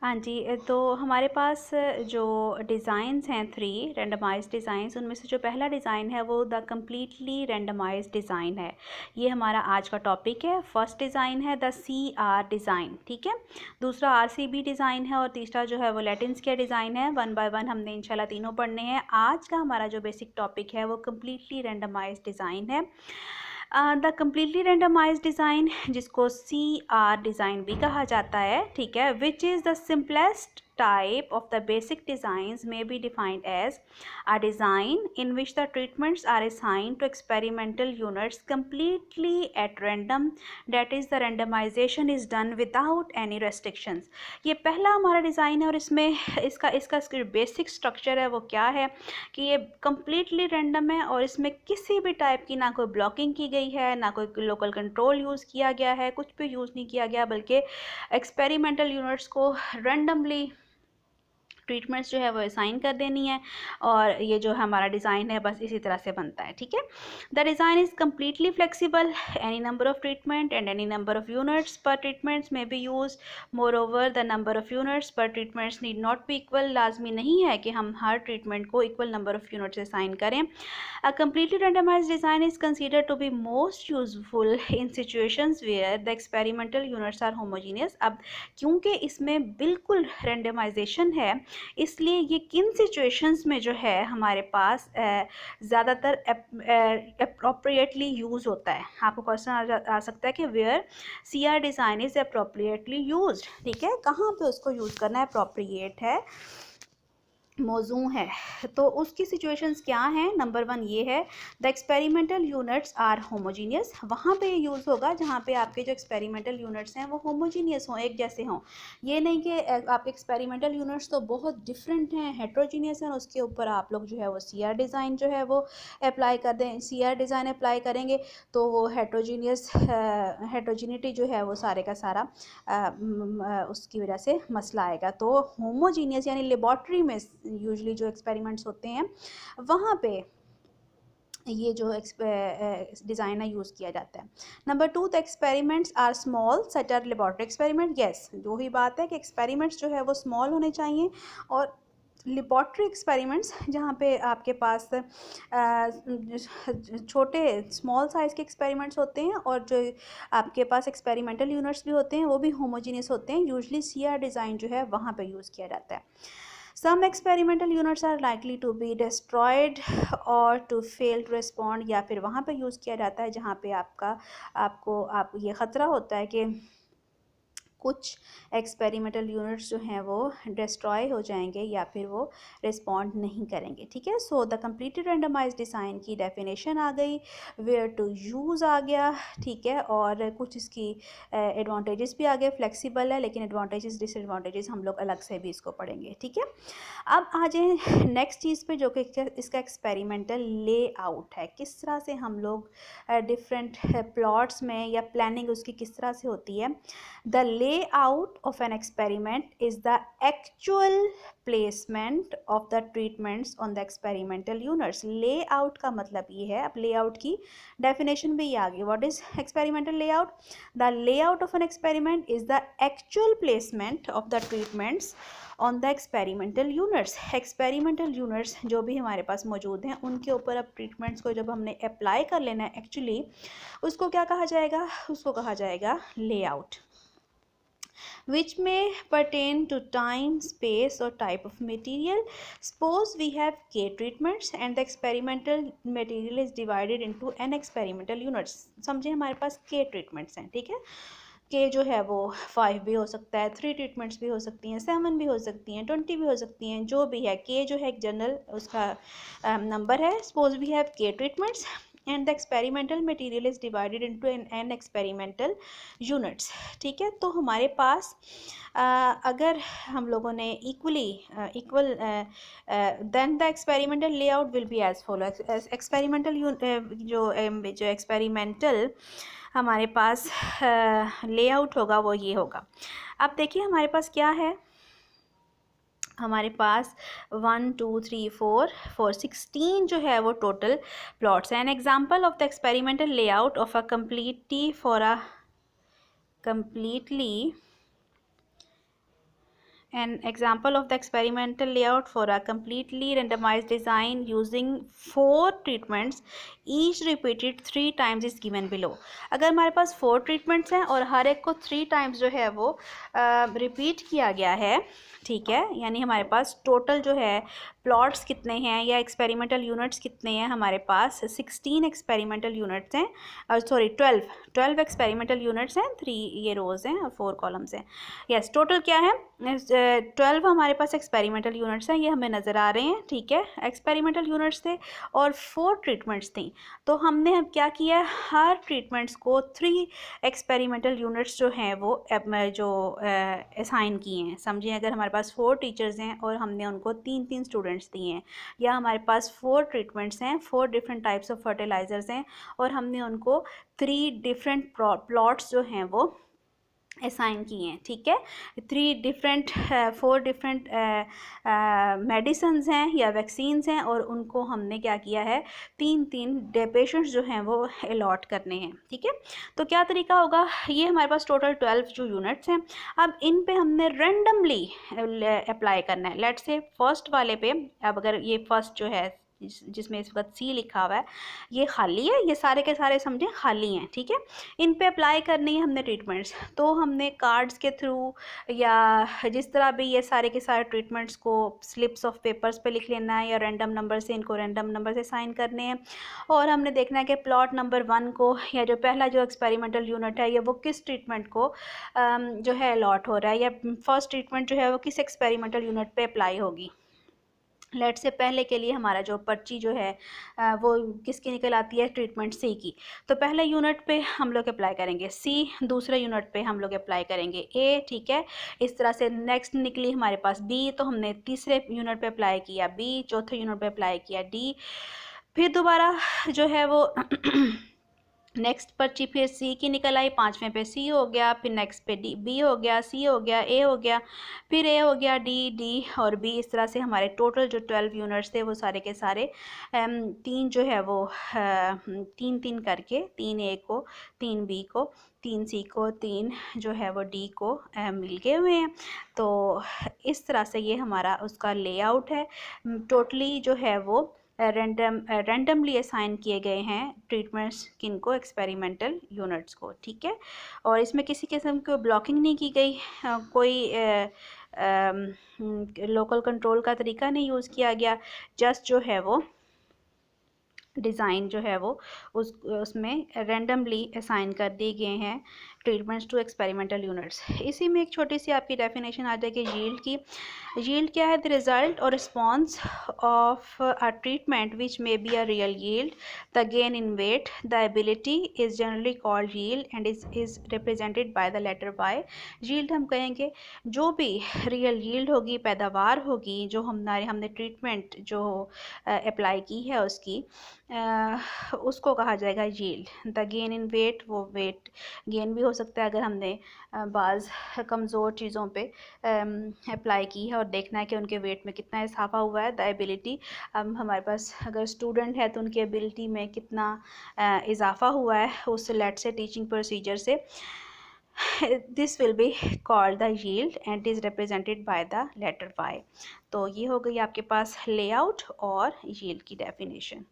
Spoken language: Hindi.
हाँ जी, तो हमारे पास जो डिज़ाइंस हैं 3 रैंडमाइज़्ड डिज़ाइंस, उनमें से जो पहला डिज़ाइन है वो द कम्प्लीटली रैंडमाइज़्ड डिज़ाइन है। ये हमारा आज का टॉपिक है। फर्स्ट डिज़ाइन है द CR डिज़ाइन, ठीक है। दूसरा RCB डिज़ाइन है और तीसरा जो है वो लैटिन स्क्वायर डिज़ाइन है। वन बाय वन हमने इंशाल्लाह तीनों पढ़ने हैं। आज का हमारा जो बेसिक टॉपिक है वो कम्प्लीटली रैंडमाइज़्ड डिज़ाइन है। द कम्प्लीटली रैंडमाइज्ड डिज़ाइन, जिसको CR डिज़ाइन भी कहा जाता है, ठीक है, which is the simplest type of the basic designs may be defined as a design in which the treatments are assigned to experimental units completely at random, that is the randomization is done without any restrictions। ये पहला हमारा डिज़ाइन है और इसमें इसका इसका बेसिक स्ट्रक्चर है वो क्या है कि ये कम्प्लीटली रैंडम है और इसमें किसी भी टाइप की ना कोई ब्लॉकिंग की गई है, ना कोई लोकल कंट्रोल यूज़ किया गया है, कुछ भी यूज़ नहीं किया गया, बल्कि एक्सपेरिमेंटल यूनिट्स को रैंडमली ट्रीटमेंट्स जो है वो असाइन कर देनी है और ये जो हमारा डिज़ाइन है बस इसी तरह से बनता है, ठीक है। The design is completely flexible, any number of treatment and any number of units per treatments में be use. Moreover the number of units per treatments need not be equal, लाजमी नहीं है कि हम हर ट्रीटमेंट को equal number of units assign करें। A completely randomized design is considered to be most useful in situations where the experimental units are homogeneous। अब क्योंकि इसमें बिल्कुल रेंडमाइजेशन है, इसलिए ये किन सिचुएशंस में जो है हमारे पास ज़्यादातर अप्रोप्रिएटली यूज़ होता है। आपको क्वेश्चन आ सकता है कि where CR design is appropriately used, ठीक है, कहाँ पे उसको यूज़ करना है, अप्रोप्रिएट है, मौजू है, तो उसकी सिचुएशंस क्या हैं। नंबर 1 ये है, the experimental units are homogeneous. वहाँ पे यूज़ होगा जहाँ पे आपके जो एक्सपेरिमेंटल यूनिट्स हैं वो होमोजीनियस हों, एक जैसे हों। ये नहीं कि आपके एक्सपेरिमेंटल यूनिट्स तो बहुत डिफरेंट हैं, हेट्रोजीनियस हैं, उसके ऊपर आप लोग जो है वो CR डिज़ाइन जो है वो अप्लाई कर दें। CR डिज़ाइन अप्लाई करेंगे तो वो हेट्रोजीनिटी जो है वो सारे का सारा उसकी वजह से मसला आएगा। तो होमोजीनियस यानी लेबॉर्ट्री में यूजली जो एक्सपेरिमेंट्स होते हैं वहाँ पे ये जो डिज़ाइन है यूज़ किया जाता है। Number 2, the experiments are small such are laboratory experiment. Yes, जो ही बात है कि एक्सपेरिमेंट्स जो है वो स्मॉल होने चाहिए और लेबॉर्ट्री एक्सपेरिमेंट्स जहाँ पे आपके पास छोटे स्मॉल साइज़ के एक्सपेरिमेंट्स होते हैं और जो आपके पास एक्सपेरिमेंटल यूनिट्स भी होते हैं वो भी होमोजीनियस होते हैं। यूजली CR डिज़ाइन जो है वहाँ पे यूज़ किया जाता है। Some experimental units are likely to be destroyed or to fail to respond, या फिर वहाँ पे यूज़ किया जाता है जहाँ पे आप ये ख़तरा होता है कि कुछ एक्सपेरिमेंटल यूनिट्स जो हैं वो डिस्ट्रॉय हो जाएंगे या फिर वो रिस्पॉन्ड नहीं करेंगे, ठीक है। So the completely randomised design की डेफिनेशन आ गई, वेयर टू यूज़ आ गया, ठीक है, और कुछ इसकी एडवांटेजेस भी आ गए। फ्लेक्सिबल है लेकिन एडवांटेजेस डिसएडवांटेजेस हम लोग अलग से भी इसको पढ़ेंगे, ठीक है। अब आ जाए नेक्स्ट चीज़ पे जो कि इसका एक्सपेरिमेंटल लेआउट है, किस तरह से हम लोग डिफरेंट प्लॉट्स में या प्लानिंग उसकी किस तरह से होती है। The layout of an experiment is the actual placement of the treatments on the experimental units। layout का मतलब ये है, अब layout की definition भी ये आ गई। What is experimental layout? The layout of an experiment is the actual placement of the treatments on the experimental units. Experimental units जो भी हमारे पास मौजूद हैं उनके ऊपर अब ट्रीटमेंट्स को जब हमने अप्लाई कर लेना है एक्चुअली, उसको क्या कहा जाएगा, उसको कहा जाएगा layout, which may pertain to time, space or type of material। Suppose we have K treatments and the experimental material is divided into n experimental units। समझे हमारे पास K treatments हैं, ठीक है। K जो है वो 5 भी हो सकता है, 3 ट्रीटमेंट्स भी हो सकती हैं, 7 भी हो सकती हैं, 20 भी हो सकती हैं, जो भी है K जो है एक जनरल उसका नंबर है। Suppose we have K treatments and the experimental material is divided into n experimental units, ठीक है। तो हमारे पास अगर हम लोगों ने equal then the experimental layout will be as follow. Experimental जो एक्सपेरिमेंटल हमारे पास लेआउट होगा वो ये होगा। अब देखिए हमारे पास क्या है, हमारे पास 1 2 3 4 16 जो है वो टोटल प्लॉट्स हैं। An example of the experimental layout of a completely An example of the experimental layout for a completely randomized design using 4 treatments each repeated 3 times is given below. अगर हमारे पास 4 treatments हैं और हर एक को 3 times जो है वो रिपीट किया गया है, ठीक है, यानी हमारे पास टोटल जो है प्लॉट्स कितने हैं या एक्सपेरिमेंटल यूनिट्स कितने हैं, हमारे पास 16 एक्सपेरिमेंटल यूनिट्स हैं, और सॉरी 12 एक्सपेरिमेंटल यूनिट्स हैं, 3 ये रोज़ हैं और 4 कॉलम्स हैं. यस, टोटल क्या है, 12 हमारे पास एक्सपेरिमेंटल यूनिट्स हैं, ये हमें नज़र आ रहे हैं, ठीक है. एक्सपेरिमेंटल यूनिट्स थे और 4 ट्रीटमेंट्स थी, तो हमने अब क्या किया, हर ट्रीटमेंट्स को 3 एक्सपेरिमेंटल यूनिट्स जो हैं वो जो असाइन किए हैं. समझिए, अगर हमारे पास 4 टीचर्स हैं और हमने उनको 3-3 स्टूडेंट्स दिए हैं, या हमारे पास 4 ट्रीटमेंट्स हैं, 4 डिफरेंट टाइप्स ऑफ फर्टिलाइजर्स हैं और हमने उनको 3 डिफरेंट प्लॉट्स जो हैं वो असाइन किए हैं, ठीक है. 4 डिफरेंट मेडिसिन्स हैं या वैक्सीन्स हैं और उनको हमने क्या किया है, 3-3 पेशेंट्स जो हैं वो अलॉट करने हैं, ठीक है. तो क्या तरीका होगा, ये हमारे पास टोटल 12 जो यूनिट्स हैं, अब इन पे हमने रेंडमली अप्लाई करना है. लेट्स से फर्स्ट वाले पे, अब अगर ये फर्स्ट जो है जिसमें इस वक्त सी लिखा हुआ है, ये खाली है, ये सारे के सारे समझे खाली हैं, ठीक है. इन पे अप्लाई करनी है हमने ट्रीटमेंट्स, तो हमने कार्ड्स के थ्रू या जिस तरह भी ये सारे के सारे ट्रीटमेंट्स को स्लिप्स ऑफ पेपर्स पे लिख लेना है, या रैंडम नंबर से इनको रैंडम नंबर से साइन करने हैं, और हमने देखना है कि प्लॉट नंबर 1 को, या जो पहला जो एक्सपेरिमेंटल यूनिट है, ये वो किस ट्रीटमेंट को जो है अलॉट हो रहा है, या फर्स्ट ट्रीटमेंट जो है वो किस एक्सपेरिमेंटल यूनिट पे अप्लाई होगी. लेट से पहले के लिए हमारा जो पर्ची जो है वो किसकी निकल आती है, ट्रीटमेंट सी की. तो पहले यूनिट पे हम लोग अप्लाई करेंगे सी, दूसरे यूनिट पे हम लोग अप्लाई करेंगे ए, ठीक है. इस तरह से नेक्स्ट निकली हमारे पास बी, तो हमने तीसरे यूनिट पे अप्लाई किया बी, चौथे यूनिट पे अप्लाई किया डी, फिर दोबारा जो है वो नेक्स्ट पर्ची फिर सी की निकल आई, 5वें पे सी हो गया, फिर नेक्स्ट पे डी बी हो गया, सी हो गया, ए हो गया, फिर ए हो गया, डी और बी. इस तरह से हमारे टोटल जो 12 यूनिट्स थे वो सारे के सारे 3 जो है वो 3-3 करके, 3 ए को, 3 बी को, 3 सी को, 3 जो है वो डी को मिल गए हुए हैं. तो इस तरह से ये हमारा उसका लेआउट है. टोटली जो है वो रैंडमली असाइन किए गए हैं ट्रीटमेंट्स किनको, एक्सपेरिमेंटल यूनिट्स को, ठीक है. और इसमें किसी किस्म की ब्लॉकिंग नहीं की गई, कोई लोकल कंट्रोल का तरीका नहीं यूज़ किया गया. जस्ट जो है वो डिज़ाइन जो है वो उसमें रैंडमली असाइन कर दिए गए हैं ट्रीटमेंट्स टू एक्सपेरिमेंटल यूनिट्स. इसी में एक छोटी सी आपकी डेफिनेशन आ जाएगी यील्ड की. यील्ड क्या है, द रिजल्ट और response of a treatment which may be a real yield, the gain in weight, the ability is generally called yield and is represented by the letter Y. Yield हम कहेंगे जो भी रियल यील्ड होगी, पैदावार होगी, जो हमने ट्रीटमेंट जो अप्लाई की है उसकी, उसको कहा जाएगा yield. The gain in weight, वो वेट गेन भी हो सकता है अगर हमने बाज़ कमज़ोर चीज़ों पे अप्लाई की है और देखना है कि उनके वेट में कितना इजाफा हुआ है. द एबिलिटी, अब हमारे पास अगर स्टूडेंट है तो उनकी एबिलिटी में कितना इजाफा हुआ है उस लेट से टीचिंग प्रोसीजर से. This will be called the yield and is represented by the letter Y. तो ये हो गई आपके पास लेआउट और यील्ड की डेफिनेशन.